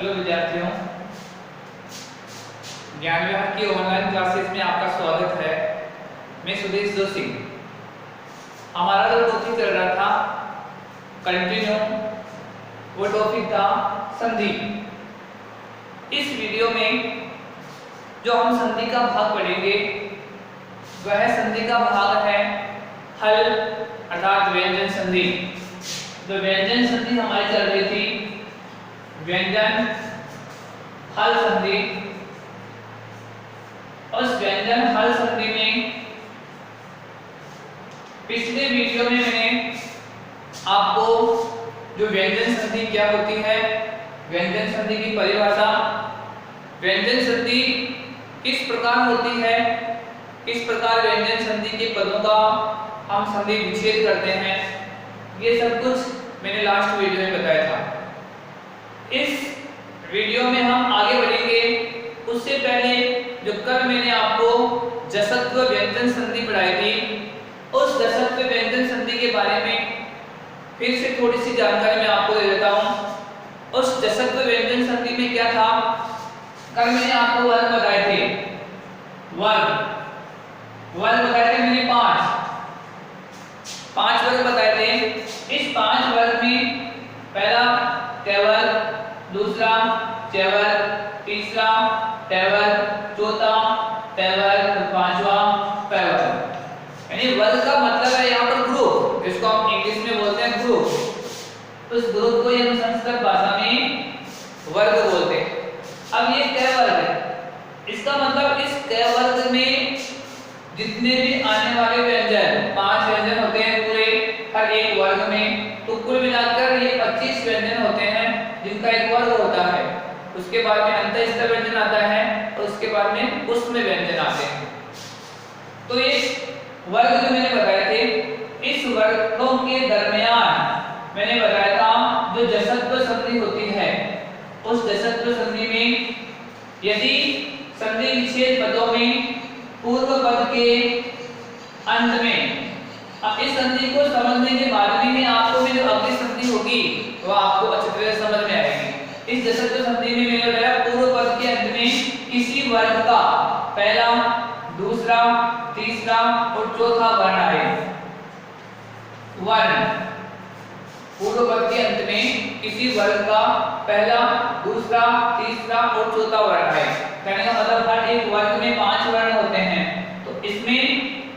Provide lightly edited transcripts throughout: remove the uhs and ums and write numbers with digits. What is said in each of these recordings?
Hello विद्यार्थियों, ज्ञान विहार की ऑनलाइन क्लासेस में आपका स्वागत है। मैं सुदेश जोशी। हमारा जो टॉपिक चल रहा था कंटिन्यू, वो टॉपिक था संधि। इस वीडियो में जो हम संधि का भाग पढ़ेंगे वह संधि का भाग है हल अर्थात व्यंजन संधि। जो व्यंजन संधि हमारी चल रही थी, व्यंजन हल संधि, उस व्यंजन हल संधि में पिछले वीडियो में मैंने आपको जो व्यंजन संधि क्या होती है, व्यंजन संधि की परिभाषा, व्यंजन संधि किस प्रकार होती है, किस प्रकार व्यंजन संधि के पदों का हम संधि विच्छेद करते हैं, ये सब कुछ मैंने लास्ट वीडियो में बताया था। इस वीडियो में हम आगे बढ़ेंगे। उससे पहले जो कल मैंने आपको जसत्व व्यंजन संधि पढ़ाई थी, उस जसत्व व्यंजन संधि के बारे में फिर से थोड़ी सी जानकारी मैं आपको दे देता हूं। उस जसत्व व्यंजन संधि में क्या था, कल मैंने आपको वर्ग बताए थे, वर्ग बताए थे मैंने पांच वर्ग बताए थे। इस 5 वर्ग में पहला त्यवर्ग, दूसरा चयवर्ग, तीसरा त्यवर्ग, चौथा त्यवर्ग, पांचवा पैवर्ग। यानी वर्ग का मतलब है यहाँ पर ग्रुप, जिसको हम इंग्लिश में बोलते हैं ग्रुप। उस ग्रुप को हम संस्कृत भाषा में वर्ग बोलते हैं। अब ये त्यवर्ग है, इसका मतलब इस त्यवर्ग में जितने भी आने वाले व्यंजन, 5 व्यंजन होते हैं पूरे हर एक वर्ग में, तो कुल मिलाकर ये 25 व्यंजन होते हैं जिनका एक वर्ग होता है। उसके बाद में अंतःस्थ व्यंजन आता है और उसके बाद में ऊष्म व्यंजन आते हैं। तो ये वर्ग जो मैंने बताए थे, इस वर्गों के दरमियान मैंने बताया था जो जसत्व संधि होती है, उस जसत्व संधि में यदि संधि विच्छेद पदों में पूर्व पद के अंत में, अब इस संधि को समझने के बाद में आपको में जो अगली संधि होगी वो आपको अच्छी तरह समझ में आएगी। इस जसत्व संधि में मैंने बताया पूर्व पद के अंत में किसी वर्ग का पहला, दूसरा, तीसरा और चौथा वर्ण आए। वर्ण पूर्व पद के अंत में किसी वर्ग का पहला, दूसरा, तीसरा और चौथा वर्ण आए। कहने का मतलब हर एक वर्ग में 5 वर्ण होते हैं, तो इसमें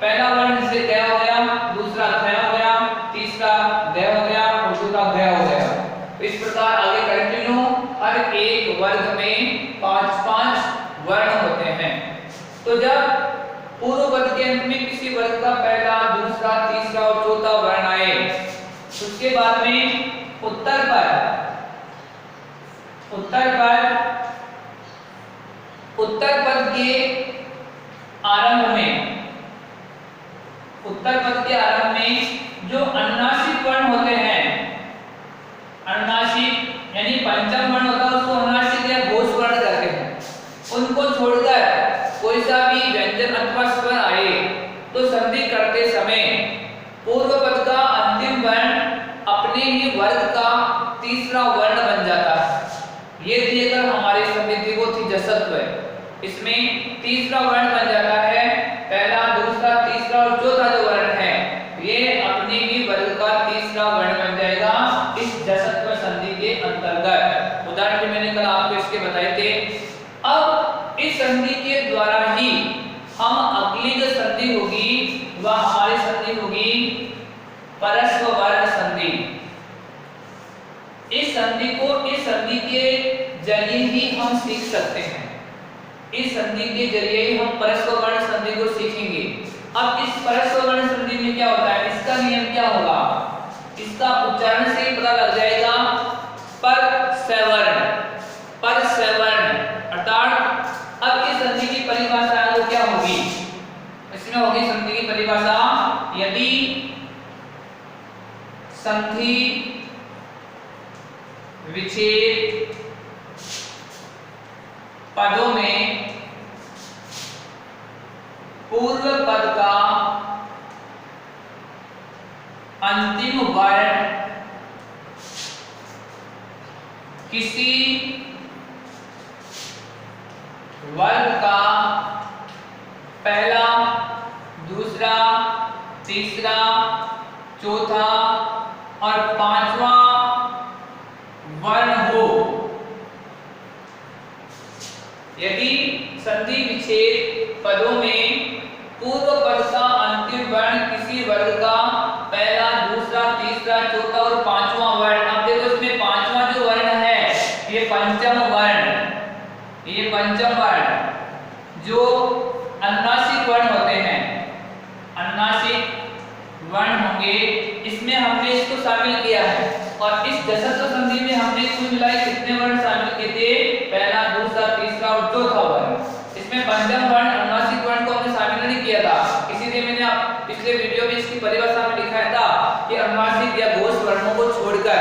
पहला वर्ण से ग हो गया, दूसरा थ हो गया, तीसरा द हो गया और चौथा घ हो गया। तो इस प्रकार आगे कंटिन्यू हर एक वर्ग में 5-5 वर्ण होते हैं। तो जब पूर्व पद के अंत में किसी वर्ग का पहला, दूसरा, तीसरा और चौथा वर्ण आए, उसके बाद में उत्तर पद के आरंभ में, उत्तर पद के आरंभ में जो अनुनासिक वर्ण होते हैं, अनुनासिक यानी पंचम वर्ण होता है उसको अनुनासिक या घोष वर्ण कहते हैं, उनको छोड़कर कोई सा भी व्यंजन अथवा स्वर आए तो संधि करते समय पूर्व पद का अंतिम वर्ण अपने ही वर्ग का तीसरा वर्ण बन जाता है। ये देखकर हमारी संधि वो थी जसत्व। इसमें तीसरा वर्ण बन जाता है, पहला, दूसरा, तीसरा और चौथा जो वर्ण है ये अपने ही वर्ग का तीसरा वर्ण बन जाएगा इस जसत्व संधि के अंतर्गत। उदाहरण भी मैंने कल आपको इसके बताए थे। अब इस संधि के द्वारा ही हम अगली जो संधि होगी वह हमारी संधि होगी परस्पर वर्ण संधि। इस संधि को इस संधि के जरिए ही हम सीख सकते हैं। इस संधि के जरिए ही हम परस्पर वर्ण संधि को सीखेंगे। अब इस परस्पर वर्ण संधि में क्या होता है, इसका नियम क्या होगा, इसका उच्चारण से ही पता लग जाएगा। पर सवर्ण अर्थात अब इस संधि की परिभाषा वो क्या होगी, इसमें होगी संधि की परिभाषा, यदि संधि विच्छेद पदों में पूर्व पद का अंतिम वर्ण किसी वर्ग का पहला, दूसरा, तीसरा, चौथा और पांचवा वर्ण हो। यदि संधि विच्छेद पदों में पूर्व पद का अंतिम वर्ण किसी वर्ग का पहला, दूसरा, तीसरा, चौथा और पांचवा वर्ण, अब देखो इसमें पांचवा जो वर्ण है ये पंचम वर्ण, ये पंचम वर्ण जो अनुनासिक वर्ण होते हैं, अनुनासिक वर्ण होंगे, इसमें हमने इसको शामिल किया है। और इस जसत्व संधि में हमने कुल मिलाकर कितने वर्ण शामिल किए थे? पहला, दूसरा, तीसरा और चौथा वर्ण। इसमें पंचम वर्ण, अनुनासिक वर्ण को हमने शामिल नहीं किया था, इसीलिए मैंने आप पिछले वीडियो में इसकी परिभाषा में लिखा था कि अनुनासिक या घोष वर्णों को छोड़कर।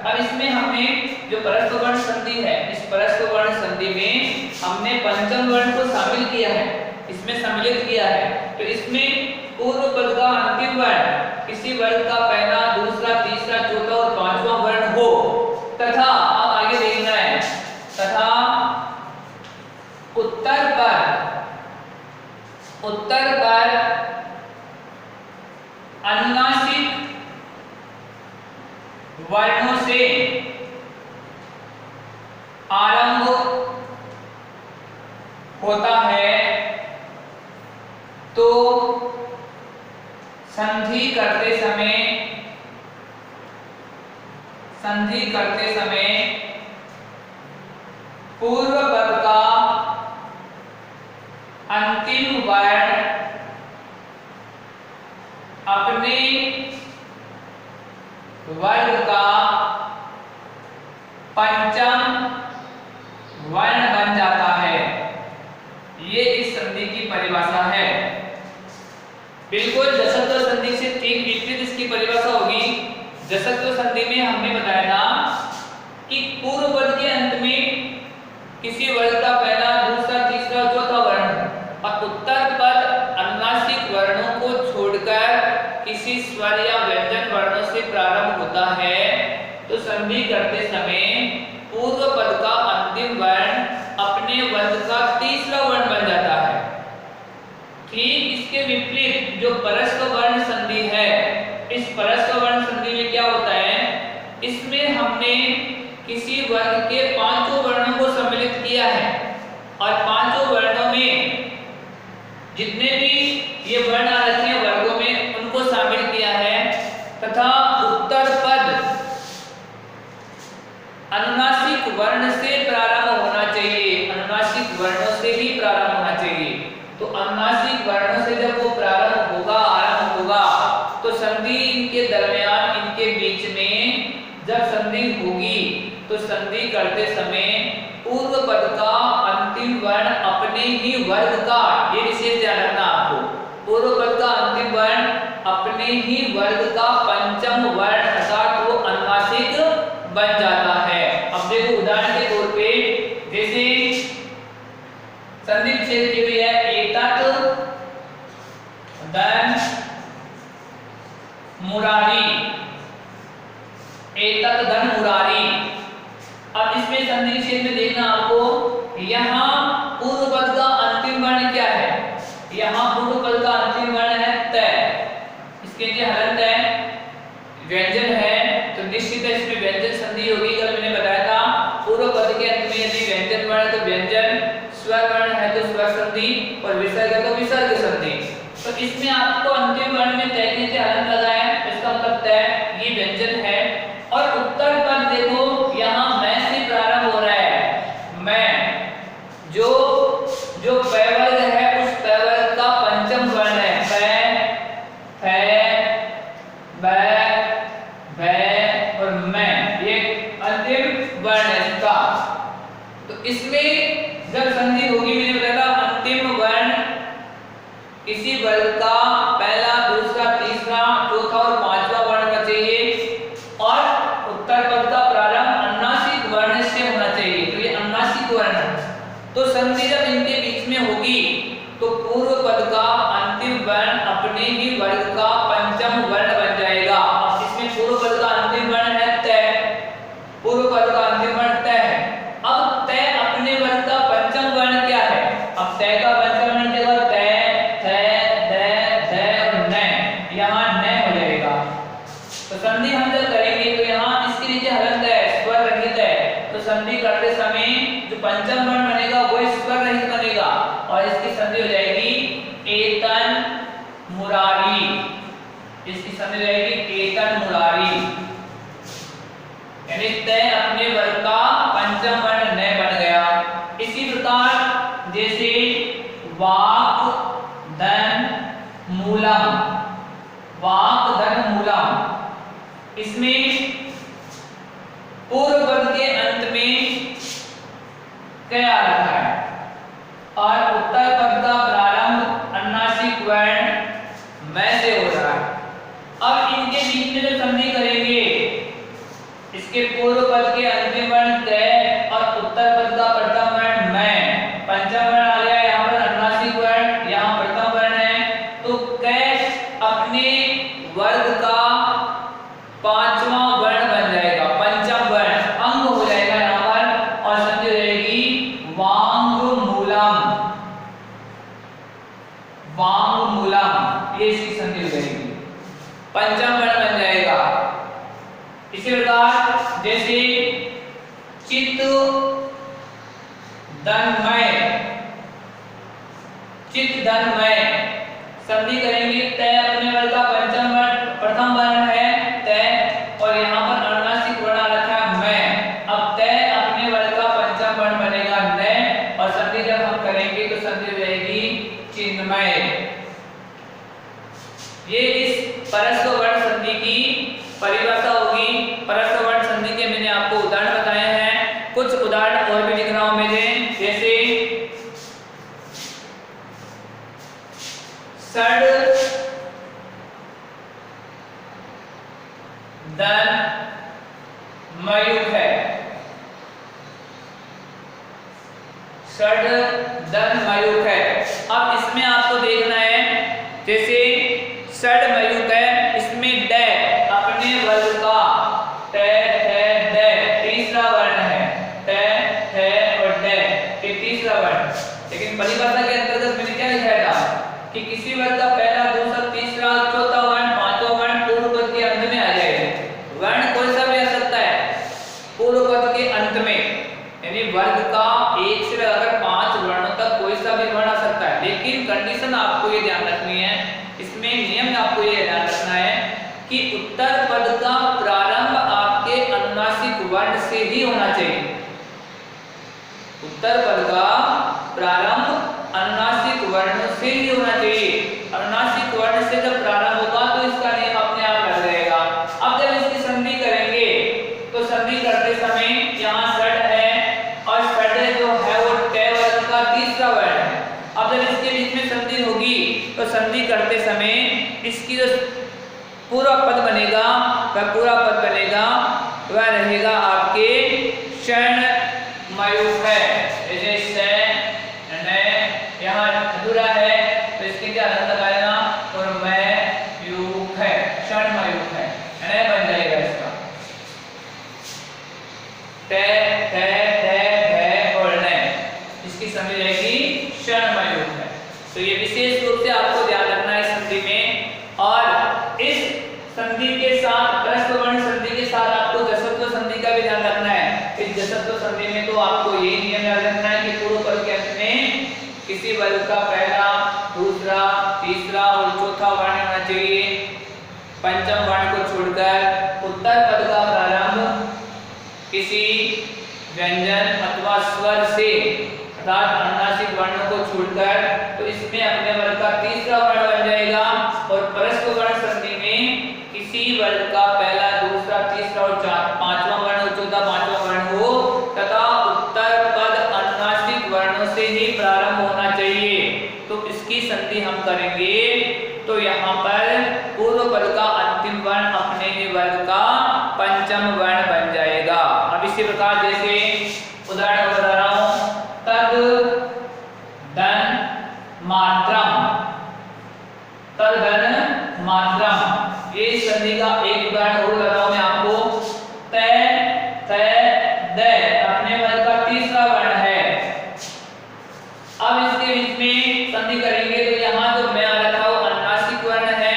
अब इसमें हमने जो परस्पर वर्ण संधि है, इस परस्पर वर्ण संधि में हमने पंचम वर्ण को शामिल किया है, इसमें सम्मिलित किया है। तो इसमें पूर्व पद का अंतिम वर्ण किसी वर्ग का पहला, दूसरा, तीसरा, चौथा और पांचवा वर्ण हो, तथा अब आगे देखना है, तथा उत्तर पर अनुनासिक वर्णों से आरंभ होता है तो संधि करते समय पूर्व पद का अंतिम वर्ण अपने वर्ग का पंचम वर्ण बन जाता है। ये इस संधि की परिभाषा है। बिल्कुल जसत्व संधि से ठीक विपरीत इसकी परिभाषा होगी। जसत्व संधि में हमने बताया था कि पूर्व पद के अंत में किसी वर्ग का पहला, दूसरा, तीसरा, चौथा वर्ण और उत्तर पद अनुनासिक वर्णों को छोड़कर किसी स्वर या व्यंजन वर्णों से प्रारंभ होता है तो संधि करते समय पूर्व पद का अंतिम वर्ण अपने वर्ग का तीसरा वर्ण बन जाता है। ठीक इसके विपरीत जो परस्पर वर्ण संधि है, इस परस्पर वर्ण संधि में क्या होता है, इसमें हमने किसी वर्ग के पांचों वर्णों को सम्मिलित किया है और पांचों वर्णों में जितने भी ये वर्ण आ रखे हैं वर्गों में उनको शामिल किया है, तथा उत्तर पद अनुनासिक वर्ण से प्रारंभ होना चाहिए, अनुनासिक वर्णों से ही प्रारंभ होना चाहिए। तो अनुनासिक वर्णों से जब वो प्रारंभ होगा, आरंभ होगा, तो संधि इनके दरमियान, इनके बीच में जब संधि होगी तो संधि करते समय पूर्व पद का अंतिम वर्ण अपने ही वर्ग का, ये विशेष ध्यान रखना आपको, पूर्व पद का अंतिम वर्ण अपने ही वर्ग का पंचम वर्ण अर्थात वो अनुनासिक बन जाता है। अब देखो उदाहरण के तौर पे, जैसे संधि विच्छेद की हुई है एतत् धन मुरारी, एतत् धन मुरारी। अब इसमें संधि विच्छेद में देखना आपको, यहाँ पूर्व पद का अंतिम वर्ण क्या है, यहाँ पूर्व पद का अंतिम वर्ण है त, इसके नीचे हलंत है, व्यंजन है, तो निश्चित है इसमें व्यंजन संधि होगी। कल मैंने बताया था पूर्व पद के अंत में यदि व्यंजन वर्ण तो व्यंजन, स्वर वर्ण है तो स्वर संधि और विसर्ग है तो विसर्ग संधि। तो इसमें आपको अंतिम वर्ण में तय के हलंत लगा है, इसका मतलब तय, ये व्यंजन है। और उत्तर पद देखो यहाँ मैं से प्रारंभ हो रहा है, मैं जो पैवर्ग है उस पैवर्ग का पंचम वर्ण है, पै, फै, बै, भै और मैं, ये अंतिम वर्ण है इसका। तो इसमें जब संधि होगी, मैंने बताया था अंतिम वर्ण किसी वर्ग का पहला, दूसरा, तीसरा, चौथा और संधि हम जब करेंगे तो यहाँ इसके नीचे हलंत है, स्वर रहित है, तो संधि करते समय जो पंचम वर्ण बनेगा वो स्वर रहित बनेगा और इसकी संधि हो जाएगी एतन मुरारी। इसकी संधि हो जाएगी एतन मुरारी, यानी तय अपने वर्ग का पंचम वर्ण न बन गया। इसी प्रकार जैसे वाक धन मूलम, वाक धन मूलम, इसमें पूर्व पद के अंत में क्या आ रहा है और उत्तर पद का प्रारंभ अनुनासिक वर्ण मैं से हो रहा है। अब इनके बीच में जो संधि करेंगे, इसके पूर्व पद के अंतिम वर्ण तय और उत्तर पद का प्रथम वर्ण मैं, पंचम वर्ण आ गया, यहाँ पर अनुनासिक वर्ण, यहाँ प्रथम वर्ण है, तो कै अपने वर्ग का पांचवां वर्ण बन जाएगा, पंचम वर्ण अंग हो जाएगा यहाँ पर और संधि हो जाएगी वांग मूलम, वांग मूलम, ये इसकी संधि हो जाएगी, पंचम वर्ण बन जाएगा। इसी प्रकार जैसे चित्त धनमय, चित्त धनमय, संधि करेंगे तय अपने वर्ग का पंचम वर्ण प्रथम वर्ण है तय और यहाँ पर अनुनासिक वर्ण आ रखा है मैं, अब तय अपने वर्ग का पंचम वर्ण बनेगा न और संधि जब हम करेंगे तो संधि हो जाएगी चिन्मय। ये इस परस्पर वर्ण संधि की परिभाषा होगी। परस्पर वर्ण संधि के मैंने आपको उदाहरण बताए हैं, कुछ उदाहरण और भी लिख रहा हूं मैं, जैसे षड धन मयूख है, षड धन मयूख है। अब इसमें आपको देखना है, जैसे षड मयूख है, इसमें ड अपने वर्ग का ट थ ड तीसरा वर्ण है, ट थ और ड ये तीसरा वर्ण। लेकिन परिभाषा के अंतर्गत मैंने क्या लिखा था कि किसी वर्ग का पहला दूसरा तीसरा चौथा वर्ण पांचवा वर्ण पूर्व पद के अंत में आ जाएगा। वर्ण कोई सा भी आ सकता है पूर्व पद के अंत में, यानी वर्ग का एक से लेकर 5 वर्णों तक कोई सा भी वर्ण आ सकता है। लेकिन कंडीशन आपको ये ध्यान रखनी है, इसमें नियम आपको ये ध्यान रखना है कि उत्तर पद का प्रारंभ आपके अनुनासिक वर्ण से ही होना चाहिए। उत्तर पद का प्रारंभ अनुनासिक वर्ण से ही होना चाहिए। अनुनासिक वर्ण से जब प्रारंभ होगा तो इसका नियम अपने आप लग जाएगा। अब जब इसकी संधि करेंगे तो संधि करते समय यहाँ षड है और षड जो है वो ट वर्ग का तीसरा वर्ण है। अब जब इसके बीच में संधि होगी तो संधि करते समय इसकी जो पूरा पद बनेगा वह पूरा पद बनेगा वह रहेगा आपके क्षण मयूख है। जैसे स न यहाँ अधूरा है तो इसके क्या हलंत लगाएगा और मयूख है, क्षण मयूख है, न बन जाएगा इसका ट थ ध और न, इसकी संधि रहेगी क्षण मयूख है। तो ये विशेष रूप से आपको ध्यान रखना है संधि में। और इस संधि के साथ परस्पर वर्ण संधि के साथ आपको जसत्व संधि का भी ध्यान रखना है। इस जसत्व संधि में तो आपको ये नियम याद रखना है कि पूर्व पद के अंत में किसी वर्ग का पहला दूसरा तीसरा और चौथा वर्ण होना चाहिए। पंचम वर्ण को छोड़कर उत्तर पद का प्रारंभ किसी व्यंजन अथवा स्वर से अर्थात अनुनासिक वर्णों को छोड़कर तो इसमें अपने वर्ग का तीसरा वर्ण बन जाएगा। और परस्पर वर्ण संधि में किसी वर्ग का पहला दूसरा तीसरा और पांचवा वर्ण चौथा पांचवा वर्ण हो तथा उत्तर पद अनुनासिक वर्णों से ही प्रारंभ होना चाहिए। तो इसकी संधि हम करेंगे तो यहाँ पर पूर्व पद का अंतिम वर्ण अपने ही वर्ग का पंचम वर्ण बन जाएगा। अब इसी प्रकार जैसे उदाहरण बता रहा हूं, तद धन मात्रम, तद धन मात्रम, ये संधि का एक उदाहरण और बता रहा हूं मैं आपको। तय थ द अपने वर्ग का तीसरा वर्ण है। अब इसके बीच में संधि करेंगे तो यहाँ जो मैं आ रखा हूं अनुनासिक वर्ण है,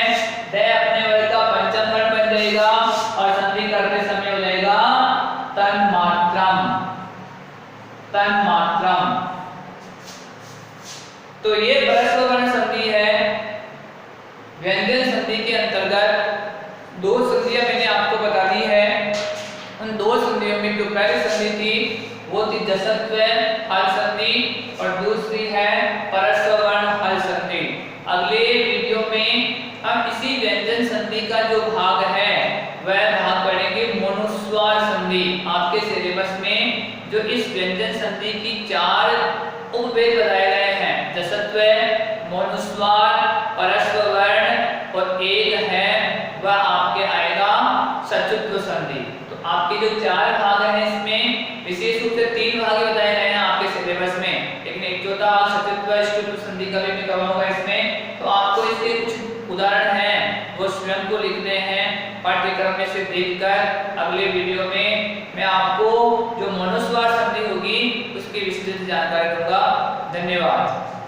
द अपने वर्ग का पंचम वर्ण बन जाएगा और संधि करते समय हो जाएगा तन्मात्रम, तन्मात्रम। तो ये परस्पर वर्ण संधि है। व्यंजन संधि के अंतर्गत दो संधियां मैंने आपको बता दी है। उन दो संधियों में जो पहली संधि थी वो थी जसत्व हल संधि और दूसरी है परस्पर वर्ण हल संधि। अगले वीडियो में हम इसी व्यंजन संधि का जो भाग है वह भाग पढ़ेंगे मोनुस्वार संधि। आपके सिलेबस में जो इस व्यंजन संधि की 4 उपभेद बताए गए हैं, जसत्व, मोनुस्वार, परस्पर वर्ण और एक है वह आपके आएगा सचुत्व संधि। तो आपके जो 4 भाग हैं इसमें विशेष रूप से 3 भाग बताए गए हैं आपके सिलेबस में, लेकिन एक चौथा सचुत्व अष्टुत्व संधि का भी मैं करवाऊंगा इसमें। तो आपको इसके कुछ उदाहरण हैं वो स्वयं को लिखने हैं पाठ्यक्रम में से देखकर। अगले वीडियो में मैं आपको जो मोनुस्वार संधि होगी उसकी विस्तृत जानकारी दूंगा। धन्यवाद।